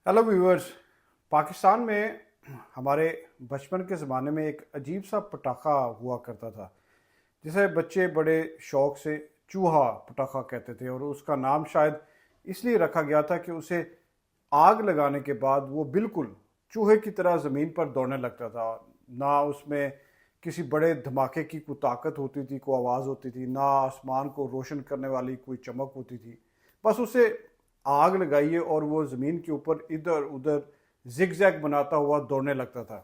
Hello viewers. Pakistan में हमारे बचपन के ज़माने में एक अजीब सा पटाखा हुआ करता था जिसे बच्चे बड़े शौक़ से चूहा पटाखा कहते थे, और उसका नाम शायद इसलिए रखा गया था कि उसे आग लगाने के बाद वो बिल्कुल चूहे की तरह ज़मीन पर दौड़ने लगता था। ना उसमें किसी बड़े धमाके की कोई ताकत होती थी, कोई आवाज़ होती थी, ना आसमान को रोशन करने वाली कोई चमक होती थी। बस उसे आग लगाइए और वो ज़मीन के ऊपर इधर उधर जिग जैग बनाता हुआ दौड़ने लगता था।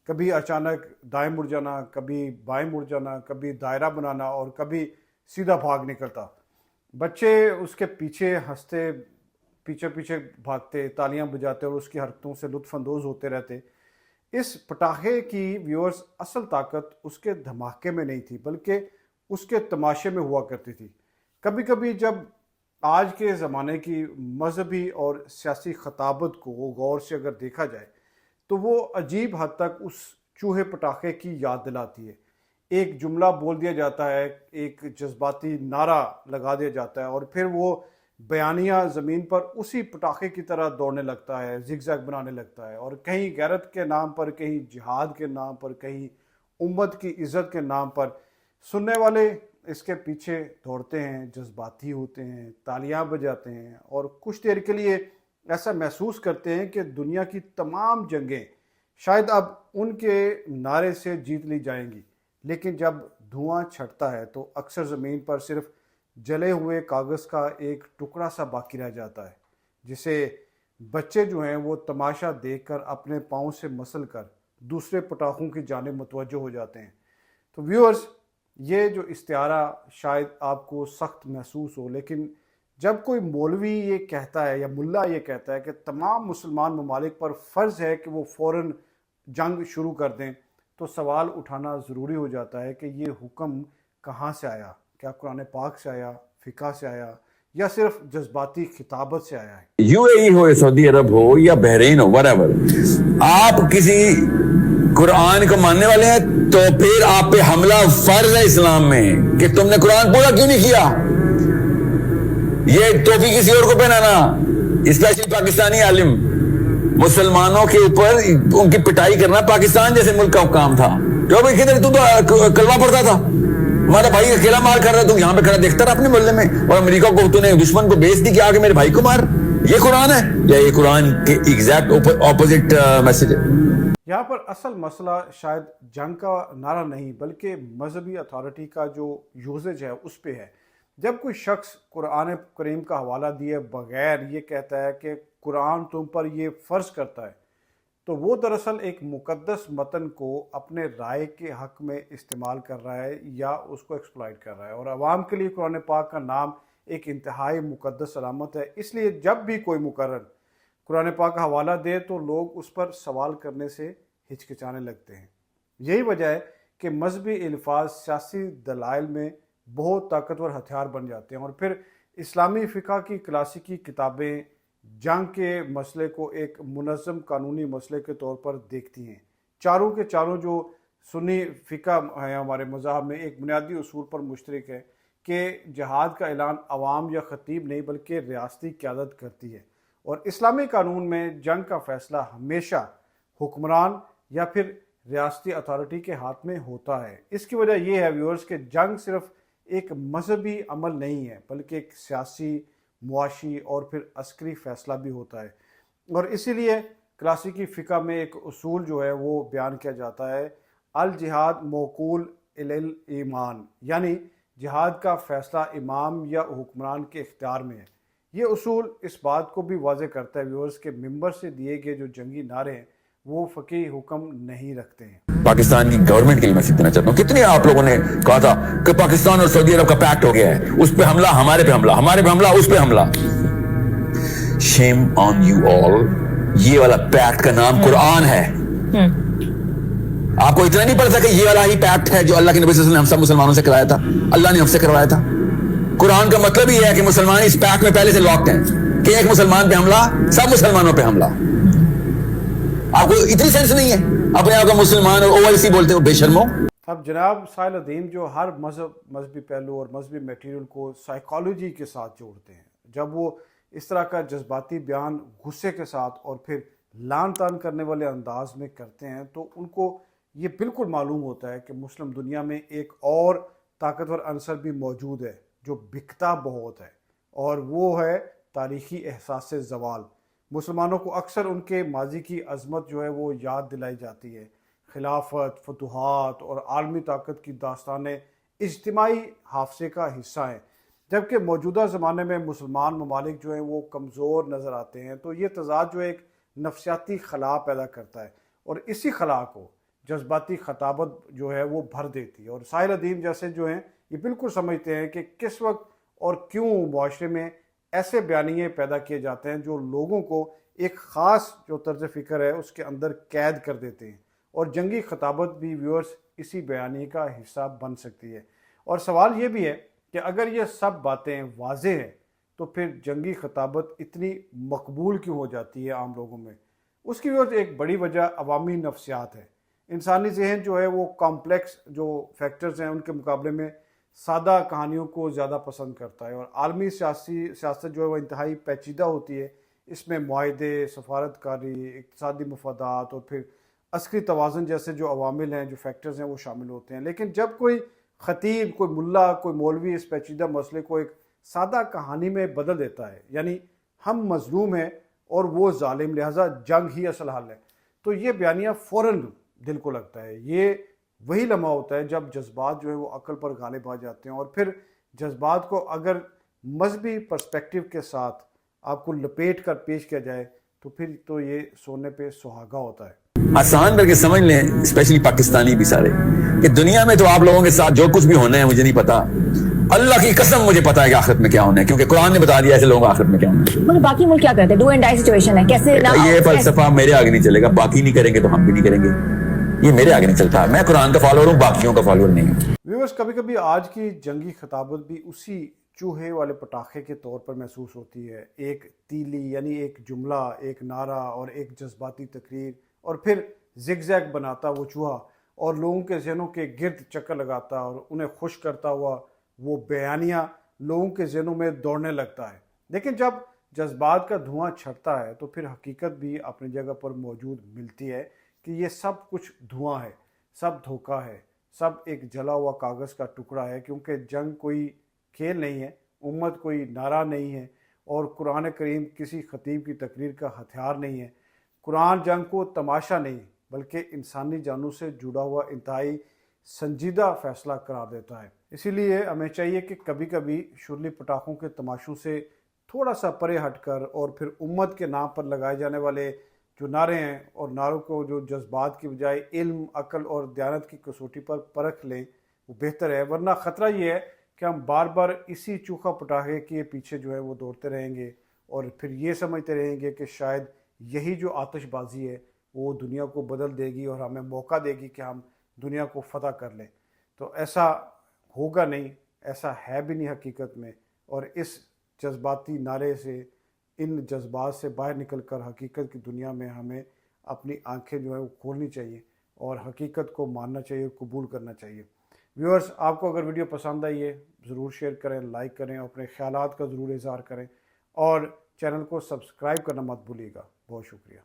कभी अचानक दाएं मुड़ जाना, कभी बाएं मुड़ जाना, कभी दायरा बनाना और कभी सीधा भाग निकलता। बच्चे उसके पीछे हंसते, पीछे पीछे भागते, तालियां बजाते और उसकी हरकतों से लुत्फ़अंदोज़ होते रहते। इस पटाखे की व्यूअर्स असल ताकत उसके धमाके में नहीं थी, बल्कि उसके तमाशे में हुआ करती थी। कभी कभी जब आज के ज़माने की मजहबी और सियासी खताबत को गौर से अगर देखा जाए तो वो अजीब हद तक उस चूहे पटाखे की याद दिलाती है। एक जुमला बोल दिया जाता है, एक जज्बाती नारा लगा दिया जाता है और फिर वो बयानिया ज़मीन पर उसी पटाखे की तरह दौड़ने लगता है, जिगजैग बनाने लगता है, और कहीं गैरत के नाम पर, कहीं जिहाद के नाम पर, कहीं उम्मत की इज़्ज़त के नाम पर सुनने वाले इसके पीछे दौड़ते हैं, जज्बाती होते हैं, तालियां बजाते हैं और कुछ देर के लिए ऐसा महसूस करते हैं कि दुनिया की तमाम जंगें शायद अब उनके नारे से जीत ली जाएंगी। लेकिन जब धुआं छटता है तो अक्सर ज़मीन पर सिर्फ जले हुए कागज़ का एक टुकड़ा सा बाकी रह जाता है, जिसे बच्चे जो हैं वो तमाशा देखकर अपने पाँव से मसल कर दूसरे पटाखों की जानिब मुतवज्जो हो जाते हैं। तो व्यूअर्स, ये जो इस्तिआरा शायद आपको सख्त महसूस हो, लेकिन जब कोई मौलवी ये कहता है या मुल्ला ये कहता है कि तमाम मुसलमान ममालिक पर फ़र्ज़ है कि वो फ़ौरन जंग शुरू कर दें, तो सवाल उठाना ज़रूरी हो जाता है कि ये हुक्म कहाँ से आया। क्या कुरान पाक से आया, फ़िक़ा से आया, या सिर्फ जज्बाती खिताबत से आया है। यूएई हो या सऊदी अरब हो या बहरीन हो, व्हाटएवर, आप किसी कुरान को मानने वाले हैं तो फिर आप पे हमला फर्ज है इस्लाम में कि तुमने कुरान पूरा क्यों नहीं किया। ये टोपी किसी और को पहनाना, स्पेशली पाकिस्तानी आलिम, मुसलमानों के ऊपर उनकी पिटाई करना पाकिस्तान जैसे मुल्क का काम था। जो भाई किधर तू तो कलमा पढ़ता था, हमारा भाई अकेला मार कर रहा है, तू यहाँ पे खड़ा देखता रहा अपने मोहल्ले में, और अमेरिका को तूने दुश्मन को बेच दी कि आगे मेरे भाई को मार। ये कुरान है या ये कुरान के एग्जैक्ट ऑपोजिट मैसेज है। यहाँ पर असल मसला शायद जंग का नारा नहीं, बल्कि मजहबी अथॉरिटी का जो यूजेज है उस पे है। जब कोई शख्स कुरान करीम का हवाला दिए बगैर ये कहता है कि कुरान तुम पर ये फ़र्ज करता है, तो वो दरअसल एक मुकद्दस मतन को अपने राय के हक़ में इस्तेमाल कर रहा है या उसको एक्सप्लॉइट कर रहा है। और आवाम के लिए कुरान पाक का नाम एक इंतहाई मुकद्दस अलामत है। इसलिए जब भी कोई मुकर्रर कुरान पाक का हवाला दे तो लोग उस पर सवाल करने से हिचकिचाने लगते हैं। यही वजह है कि मजहबी अल्फाज सियासी दलाइल में बहुत ताकतवर हथियार बन जाते हैं, और फिर इस्लामी फ़िक़ा की क्लासिकी किताबें जंग के मसले को एक मुनज़्ज़म कानूनी मसले के तौर पर देखती हैं। चारों के चारों जो सुन्नी फ़िक़ा है हमारे मज़हब में, एक बुनियादी उसूल पर मुश्तरक है कि जिहाद का ऐलान अवाम या ख़तीब नहीं बल्कि रियासती क़यादत करती है, और इस्लामी कानून में जंग का फ़ैसला हमेशा हुक्मरान या फिर रियासती अथॉरिटी के हाथ में होता है। इसकी वजह यह है व्यूअर्स कि जंग सिर्फ एक मजहबी अमल नहीं है, बल्कि एक सियासी, मुआशी और फिर अस्करी फ़ैसला भी होता है। और इसीलिए क्लासिकी फ़िक़ा में एक उसूल जो है वो बयान किया जाता है, अल जिहाद मौकूल इलल ईमान, यानी जिहाद का फ़ैसला इमाम या हुक्मरान के इख्तियार में है। ये उसूल इस बात को भी वाज़े करता है व्यूअर्स के मिंबर से दिए गए जो जंगी नारे हैं वो फ़क़ी हुक्म नहीं रखते हैं। पाकिस्तान की गवर्नमेंट के लिए मैं देना चाहता हूँ, कितने आप लोगों ने कहा था कि पाकिस्तान और सऊदी अरब का पैक्ट हो गया है, उस पे हमला, हमारे पे हमला, हमारे पे हमला, उस पे हमला। Shame on you all. ये वाला पैक्ट का नाम कुरान है। आपको इतना नहीं पता कि ये वाला ही पैक्ट है जो अल्लाह के नबी सल्लल्लाहु अलैहि वसल्लम ने हम सब मुसलमानों से कराया था, अल्लाह ने हमसे करवाया था। कुरान का मतलब ही है कि मुसलमान इस पैक्ट में पहले से लॉक्ड हैं कि एक मुसलमान पे हमला, सब मुसलमानों पे हमला। आपको इतनी सेंस नहीं है, अपने आप को मुसलमान और ओवैसी बोलते हो, बेशर्मो। अब जनाब साहिल अदीम जो हर मजहबी पहलू और मजहबी मटेरियल को साइकोलॉजी के साथ जोड़ते हैं, जब वो اس طرح کا جذباتی بیان غصے کے ساتھ اور پھر لان تان کرنے والے انداز میں کرتے ہیں تو ان کو یہ بالکل معلوم ہوتا ہے کہ مسلم دنیا میں ایک اور طاقتور عنصر بھی موجود ہے جو بکتا بہت ہے، اور وہ ہے تاریخی احساس زوال۔ مسلمانوں کو اکثر ان کے ماضی کی عظمت جو ہے وہ یاد دلائی جاتی ہے۔ خلافت، فتوحات اور عالمی طاقت کی داستانیں اجتماعی حافظے کا حصہ ہیں، جبکہ موجودہ زمانے میں مسلمان ممالک جو ہیں وہ کمزور نظر آتے ہیں۔ تو یہ تضاد جو ایک نفسیاتی خلا پیدا کرتا ہے، اور اسی خلا کو جذباتی خطابت جو ہے وہ بھر دیتی ہے۔ اور ساحل ادیم جیسے جو ہیں یہ بالکل سمجھتے ہیں کہ کس وقت اور کیوں معاشرے میں ایسے بیانیے پیدا کیے جاتے ہیں جو لوگوں کو ایک خاص جو طرز فکر ہے اس کے اندر قید کر دیتے ہیں، اور جنگی خطابت بھی ویورز اسی بیانیے کا حصہ بن سکتی ہے۔ اور سوال یہ بھی ہے کہ اگر یہ سب باتیں واضح ہیں تو پھر جنگی خطابت اتنی مقبول کیوں ہو جاتی ہے عام لوگوں میں؟ اس کی وجہ ایک بڑی وجہ عوامی نفسیات ہے۔ انسانی ذہن جو ہے وہ کمپلیکس جو فیکٹرز ہیں ان کے مقابلے میں سادہ کہانیوں کو زیادہ پسند کرتا ہے، اور عالمی سیاست جو ہے وہ انتہائی پیچیدہ ہوتی ہے۔ اس میں معاہدے، سفارت کاری، اقتصادی مفادات اور پھر عسکری توازن جیسے جو عوامل ہیں، جو فیکٹرز ہیں وہ شامل ہوتے ہیں۔ لیکن جب کوئی خطیب، کوئی ملا، کوئی مولوی اس پیچیدہ مسئلے کو ایک سادہ کہانی میں بدل دیتا ہے، یعنی ہم مظلوم ہیں اور وہ ظالم، لہٰذا جنگ ہی اصل حل ہے، تو یہ بیانیہ فوراً دل کو لگتا ہے۔ یہ وہی لمحہ ہوتا ہے جب جذبات جو ہے وہ عقل پر غالب آ جاتے ہیں، اور پھر جذبات کو اگر مذہبی پرسپیکٹیو کے ساتھ آپ کو لپیٹ کر پیش کیا جائے تو پھر تو یہ سونے پہ سہاگا ہوتا ہے۔ آسان کر کے سمجھ لیں، اسپیشلی پاکستانی بھی سارے، کہ دنیا میں تو آپ لوگوں کے ساتھ جو کچھ بھی ہونا ہے مجھے نہیں پتا، اللہ کی قسم مجھے پتا ہے کہ آخرت میں کیا ہونا ہے، کیونکہ قرآن نے بتا دیا ایسے لوگوں کو آخرت میں کیا ہونا ہے۔ مگر باقی ملک کیا کرتے ہیں؟ ڈو اینڈ ڈائی سچویشن ہے، کیسے یہ فلسفہ میرے آگے نہیں چلے گا، باقی نہیں کریں گے تو ہم بھی نہیں کریں گے، یہ میرے آگے نہیں چلتا۔ میں قرآن کا فالوور ہوں، باقیوں کا فالوور نہیں ہوں۔ ویورز، کبھی کبھی آج کی جنگی خطابت بھی اسی چوہے والے پٹاخے کے طور پر محسوس ہوتی ہے۔ ایک تیلی یعنی ایک جملہ، ایک نعرہ اور ایک جذباتی تقریر، اور پھر زگ زیگ بناتا وہ چوہا اور لوگوں کے ذہنوں کے گرد چکر لگاتا اور انہیں خوش کرتا ہوا وہ بیانیہ لوگوں کے ذہنوں میں دوڑنے لگتا ہے۔ لیکن جب جذبات کا دھواں چھٹتا ہے تو پھر حقیقت بھی اپنی جگہ پر موجود ملتی ہے کہ یہ سب کچھ دھواں ہے، سب دھوکہ ہے، سب ایک جلا ہوا کاغذ کا ٹکڑا ہے، کیونکہ جنگ کوئی کھیل نہیں ہے، امت کوئی نعرہ نہیں ہے، اور قرآن کریم کسی خطیب کی تقریر کا ہتھیار نہیں ہے۔ قرآن جنگ کو تماشا نہیں بلکہ انسانی جانوں سے جڑا ہوا انتہائی سنجیدہ فیصلہ قرار دیتا ہے۔ اسی لیے ہمیں چاہیے کہ کبھی کبھی شرلی پٹاخوں کے تماشوں سے تھوڑا سا پرے ہٹ کر اور پھر امت کے نام پر لگائے جانے والے جو نعرے ہیں، اور نعروں کو جو جذبات کی بجائے علم، عقل اور دیانت کی کسوٹی پر پرکھ لیں، وہ بہتر ہے۔ ورنہ خطرہ یہ ہے کہ ہم بار بار اسی چوکھا پٹاخے کے پیچھے جو ہے وہ دوڑتے رہیں گے، اور پھر یہ سمجھتے رہیں گے کہ شاید یہی جو آتش بازی ہے وہ دنیا کو بدل دے گی اور ہمیں موقع دے گی کہ ہم دنیا کو فتح کر لیں۔ تو ایسا ہوگا نہیں، ایسا ہے بھی نہیں حقیقت میں۔ اور اس جذباتی نعرے سے، ان جذبات سے باہر نکل کر حقیقت کی دنیا میں ہمیں اپنی آنکھیں جو ہے وہ کھولنی چاہیے اور حقیقت کو ماننا چاہیے، قبول کرنا چاہیے۔ ویورز، آپ کو اگر ویڈیو پسند آئی ہے ضرور شیئر کریں، لائک کریں، اپنے خیالات کا ضرور اظہار کریں، اور چینل کو سبسکرائب کرنا مت بھولیے گا۔ بہت شکریہ۔